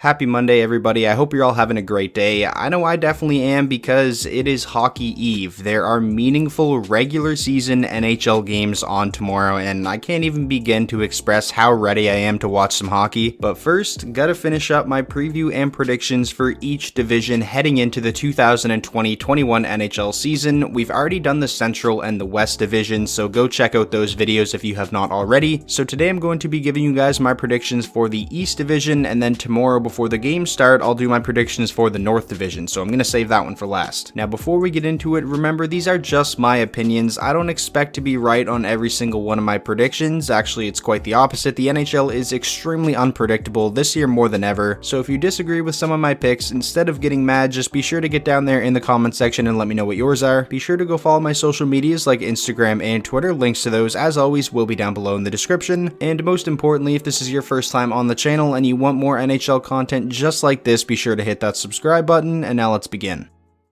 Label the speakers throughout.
Speaker 1: Happy Monday, everybody. I hope you're all having a great day. I know I definitely am because it is Hockey Eve. There are meaningful regular season NHL games on tomorrow, and I can't even begin to express how ready I am to watch some hockey. But first, gotta finish up my preview and predictions for each division heading into the 2020-21 NHL season. We've already done the Central and the West division, so go check out those videos if you have not already. So today I'm going to be giving you guys my predictions for the East division, and then tomorrow before the games start, I'll do my predictions for the North division, so I'm going to save that one for last. Now before we get into it, remember these are just my opinions. I don't expect to be right on every single one of my predictions. Actually, it's quite the opposite. The NHL is extremely unpredictable this year more than ever, so if you disagree with some of my picks, instead of getting mad, just be sure to get down there in the comment section and let me know what yours are. Be sure to go follow my social medias like Instagram and Twitter. Links to those, as always, will be down below in the description. And most importantly, if this is your first time on the channel and you want more NHL content just like this, be sure to hit that subscribe button, and now let's begin.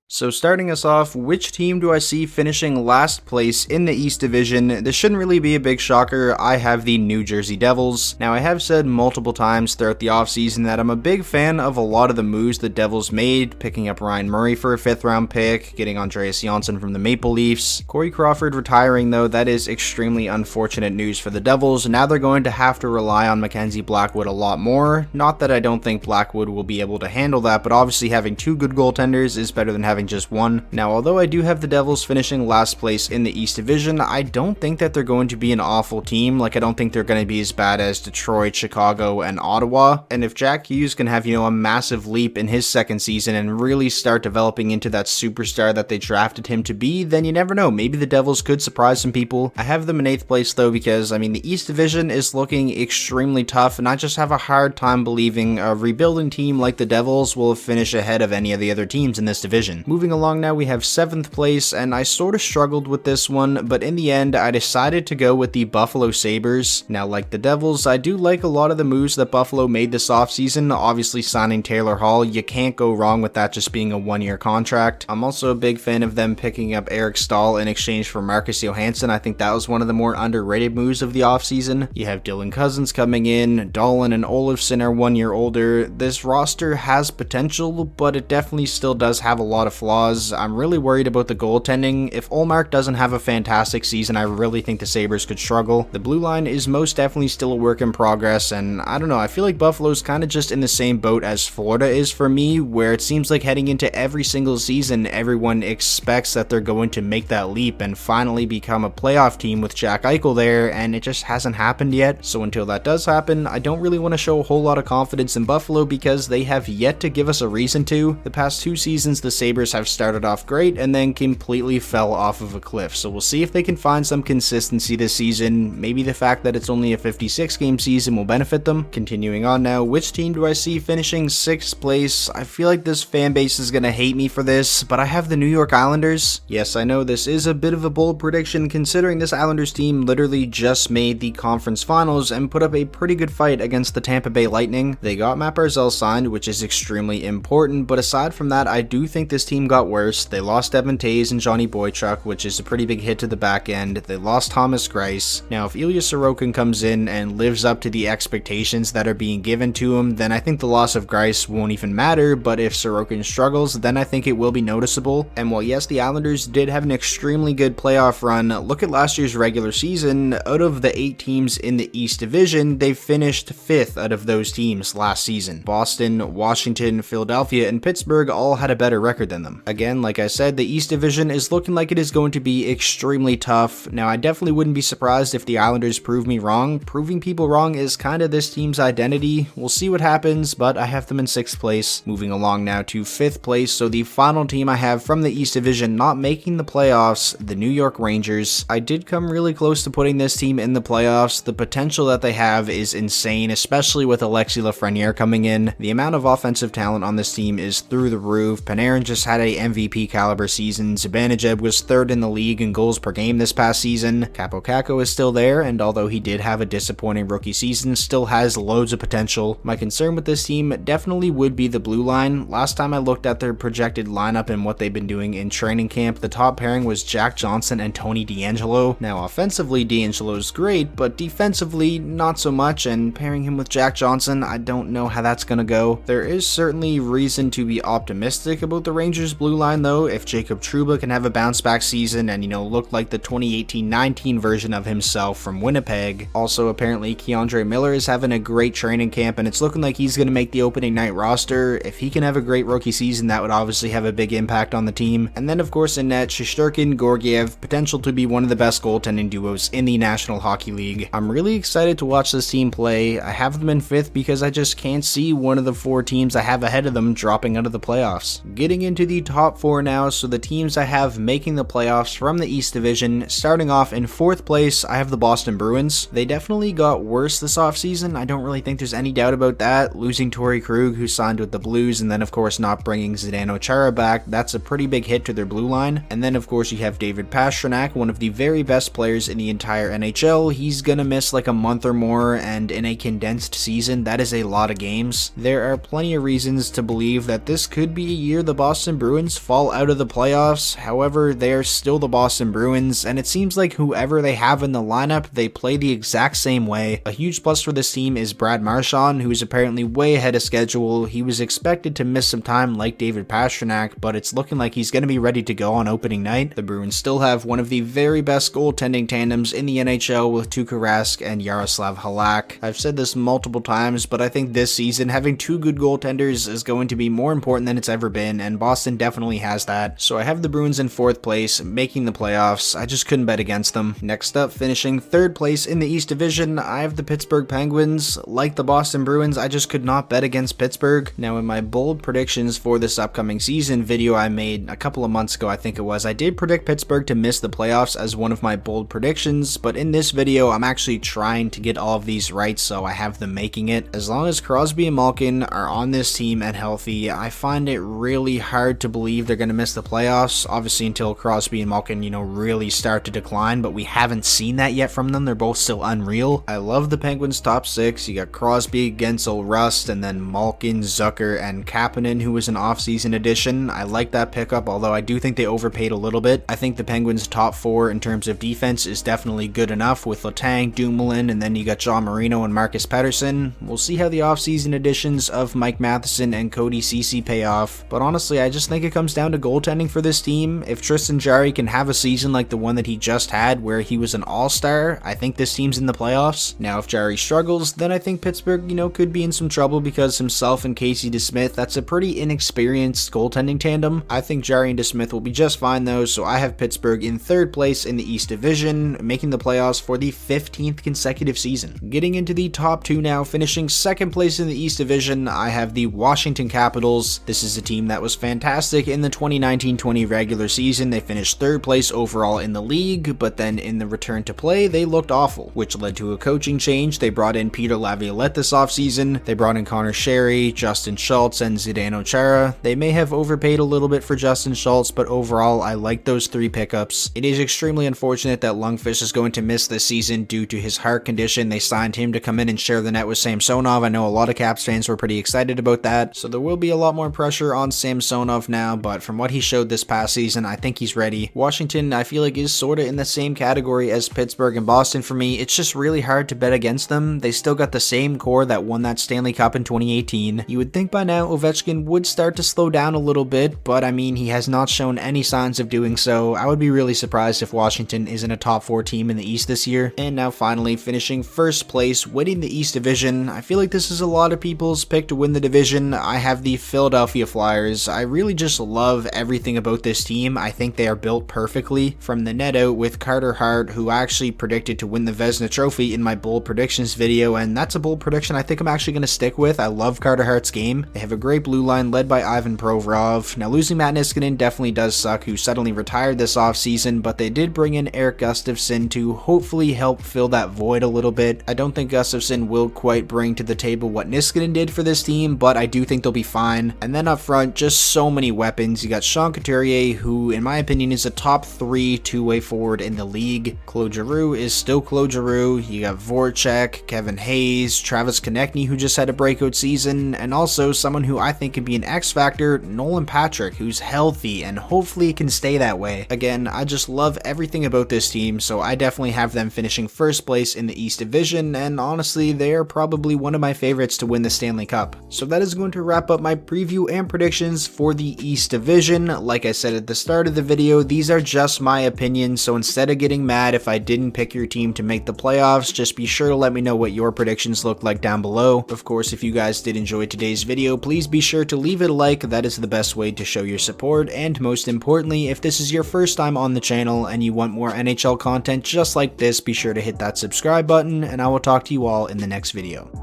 Speaker 1: So starting us off, which team do I see finishing last place in the East Division? This shouldn't really be a big shocker. I have the New Jersey Devils. Now I have said multiple times throughout the offseason that I'm a big fan of a lot of the moves the Devils made, picking up Ryan Murray for a 5th round pick, getting Andreas Johnsson from the Maple Leafs. Corey Crawford retiring though, that is extremely unfortunate news for the Devils. Now they're going to have to rely on Mackenzie Blackwood a lot more. Not that I don't think Blackwood will be able to handle that, but obviously having 2 good goaltenders is better than having just one. Now, although I do have the Devils finishing last place in the East Division, I don't think that they're going to be an awful team. Like, I don't think they're going to be as bad as Detroit, Chicago, and Ottawa. And if Jack Hughes can have, a massive leap in his second season and really start developing into that superstar that they drafted him to be, then you never know. Maybe the Devils could surprise some people. I have them in 8th place though because, the East Division is looking extremely tough, and I just have a hard time believing a rebuilding team like the Devils will finish ahead of any of the other teams in this division. Moving along now, we have 7th place, and I sort of struggled with this one, but in the end, I decided to go with the Buffalo Sabres. Now, like the Devils, I do like a lot of the moves that Buffalo made this offseason. Obviously, signing Taylor Hall, you can't go wrong with that just being a 1-year contract. I'm also a big fan of them picking up Eric Stahl in exchange for Marcus Johansson. I think that was one of the more underrated moves of the offseason. You have Dylan Cousins coming in, Dahlin and Olofsson are 1 year older. This roster has potential, but it definitely still does have a lot of flaws. I'm really worried about the goaltending. If Ullmark doesn't have a fantastic season, I really think the Sabres could struggle. The blue line is most definitely still a work in progress, and I don't know, I feel like Buffalo's kind of just in the same boat as Florida is for me, where it seems like heading into every single season, everyone expects that they're going to make that leap and finally become a playoff team with Jack Eichel there, and it just hasn't happened yet. So until that does happen, I don't really want to show a whole lot of confidence in Buffalo because they have yet to give us a reason to. The past 2 seasons, the Sabres have started off great and then completely fell off of a cliff, so we'll see if they can find some consistency this season. Maybe the fact that it's only a 56 game season will benefit them. Continuing on now, which team do I see finishing 6th place? I feel like this fan base is gonna hate me for this, but I have the New York Islanders. Yes, I know this is a bit of a bold prediction considering this Islanders team literally just made the conference finals and put up a pretty good fight against the Tampa Bay Lightning. They got Matt Barzal signed, which is extremely important, but aside from that, I do think this team got worse. They lost Evan Tays and Johnny Boychuk, which is a pretty big hit to the back end. They lost Thomas Greiss. Now, if Ilya Sorokin comes in and lives up to the expectations that are being given to him, then I think the loss of Greiss won't even matter, but if Sorokin struggles, then I think it will be noticeable. And while yes, the Islanders did have an extremely good playoff run, look at last year's regular season. Out of the 8 teams in the East Division, they finished 5th out of those teams last season. Boston, Washington, Philadelphia, and Pittsburgh all had a better record than them. Again, like I said, the East Division is looking like it is going to be extremely tough. Now, I definitely wouldn't be surprised if the Islanders prove me wrong. Proving people wrong is kind of this team's identity. We'll see what happens, but I have them in 6th place. Moving along now to 5th place, so the final team I have from the East Division not making the playoffs, the New York Rangers. I did come really close to putting this team in the playoffs. The potential that they have is insane, especially with Alexis Lafreniere coming in. The amount of offensive talent on this team is through the roof. Panarin just had a MVP caliber season. Zibanejad was third in the league in goals per game this past season. Kaapo Kakko is still there, and although he did have a disappointing rookie season, still has loads of potential. My concern with this team definitely would be the blue line. Last time I looked at their projected lineup and what they've been doing in training camp, the top pairing was Jack Johnson and Tony DeAngelo. Now offensively, DeAngelo's great, but defensively not so much, and pairing him with Jack Johnson, I don't know how that's gonna go. There is certainly reason to be optimistic about the Rangers blue line though. If Jacob Trouba can have a bounce back season and look like the 2018-19 version of himself from Winnipeg. Also apparently Keandre Miller is having a great training camp and it's looking like he's going to make the opening night roster. If he can have a great rookie season, that would obviously have a big impact on the team. And then of course in net, Shesterkin, Georgiev, potential to be one of the best goaltending duos in the National Hockey League. I'm really excited to watch this team play. I have them in 5th because I just can't see one of the 4 teams I have ahead of them dropping out of the playoffs. Getting into the top 4 now, so the teams I have making the playoffs from the East Division. Starting off in 4th place, I have the Boston Bruins. They definitely got worse this offseason. I don't really think there's any doubt about that. Losing Torrey Krug, who signed with the Blues, and then of course not bringing Zdeno Chara back, that's a pretty big hit to their blue line. And then of course you have David Pastrnak, one of the very best players in the entire NHL. He's gonna miss like a month or more, and in a condensed season, that is a lot of games. There are plenty of reasons to believe that this could be a year the Boston Bruins fall out of the playoffs. However, they are still the Boston Bruins, and it seems like whoever they have in the lineup, they play the exact same way. A huge plus for this team is Brad Marchand, who is apparently way ahead of schedule. He was expected to miss some time like David Pastrnak, but it's looking like he's going to be ready to go on opening night. The Bruins still have one of the very best goaltending tandems in the NHL with Tuukka Rask and Yaroslav Halak. I've said this multiple times, but I think this season having 2 good goaltenders is going to be more important than it's ever been, and Boston definitely has that. So I have the Bruins in 4th place, making the playoffs. I just couldn't bet against them. Next up, finishing 3rd place in the East Division, I have the Pittsburgh Penguins. Like the Boston Bruins, I just could not bet against Pittsburgh. Now in my bold predictions for this upcoming season video I made a couple of months ago, I think it was, I did predict Pittsburgh to miss the playoffs as one of my bold predictions, but in this video I'm actually trying to get all of these right, so I have them making it. As long as Crosby and Malkin are on this team and healthy, I find it really hard to believe they're going to miss the playoffs, obviously until Crosby and Malkin, really start to decline, but we haven't seen that yet from them. They're both still unreal. I love the Penguins top 6. You got Crosby, Gensel, Rust, and then Malkin, Zucker, and Kapanen, who was an offseason addition. I like that pickup, although I do think they overpaid a little bit. I think the Penguins top 4 in terms of defense is definitely good enough with Letang, Dumoulin, and then you got John Marino and Marcus Pettersson. We'll see how the offseason additions of Mike Matheson and Cody Ceci pay off, but honestly I just think it comes down to goaltending for this team. If Tristan Jarry can have a season like the one that he just had where he was an all-star, I think this team's in the playoffs. Now if Jarry struggles, then I think Pittsburgh, could be in some trouble because himself and Casey DeSmith, that's a pretty inexperienced goaltending tandem. I think Jarry and DeSmith will be just fine though, so I have Pittsburgh in 3rd place in the East Division, making the playoffs for the 15th consecutive season. Getting into the top 2 now, finishing 2nd place in the East Division, I have the Washington Capitals. This is a team that was fantastic in the 2019-20 regular season. They finished 3rd place overall in the league, but then in the return to play, they looked awful, which led to a coaching change. They brought in Peter Laviolette this offseason. They brought in Connor Sherry, Justin Schultz, and Zdeno Chara. They may have overpaid a little bit for Justin Schultz, but overall, I like those 3 pickups. It is extremely unfortunate that Lundqvist is going to miss this season due to his heart condition. They signed him to come in and share the net with Samsonov. I know a lot of Caps fans were pretty excited about that, so there will be a lot more pressure on Samsonov now, but from what he showed this past season, I think he's ready. Washington, I feel like, is sort of in the same category as Pittsburgh and Boston for me. It's just really hard to bet against them. They still got the same core that won that Stanley Cup in 2018. You would think by now Ovechkin would start to slow down a little bit, but I mean, he has not shown any signs of doing so. I would be really surprised if Washington isn't a top 4 team in the East this year. And now finally finishing 1st place, winning the East Division. I feel like this is a lot of people's pick to win the division. I have the Philadelphia Flyers. I really just love everything about this team. I think they are built perfectly. From the net out with Carter Hart, who actually predicted to win the Vezina Trophy in my bold predictions video, and that's a bold prediction I think I'm actually going to stick with. I love Carter Hart's game. They have a great blue line led by Ivan Provorov. Now losing Matt Niskanen definitely does suck, who suddenly retired this offseason, but they did bring in Eric Gustafsson to hopefully help fill that void a little bit. I don't think Gustafsson will quite bring to the table what Niskanen did for this team, but I do think they'll be fine. And then up front, just so many many weapons. You got Sean Couturier, who in my opinion is a top 3 two-way forward in the league. Claude Giroux is still Claude Giroux. You got Voracek, Kevin Hayes, Travis Konechny, who just had a breakout season, and also someone who I think could be an X factor, Nolan Patrick, who's healthy and hopefully can stay that way. Again, I just love everything about this team, so I definitely have them finishing first place in the East Division, and honestly, they are probably one of my favorites to win the Stanley Cup. So that is going to wrap up my preview and predictions for the East Division. Like I said at the start of the video, these are just my opinions, so instead of getting mad if I didn't pick your team to make the playoffs, just be sure to let me know what your predictions look like down below. Of course, if you guys did enjoy today's video, please be sure to leave it a like. That is the best way to show your support, and most importantly, if this is your first time on the channel and you want more NHL content just like this, be sure to hit that subscribe button, and I will talk to you all in the next video.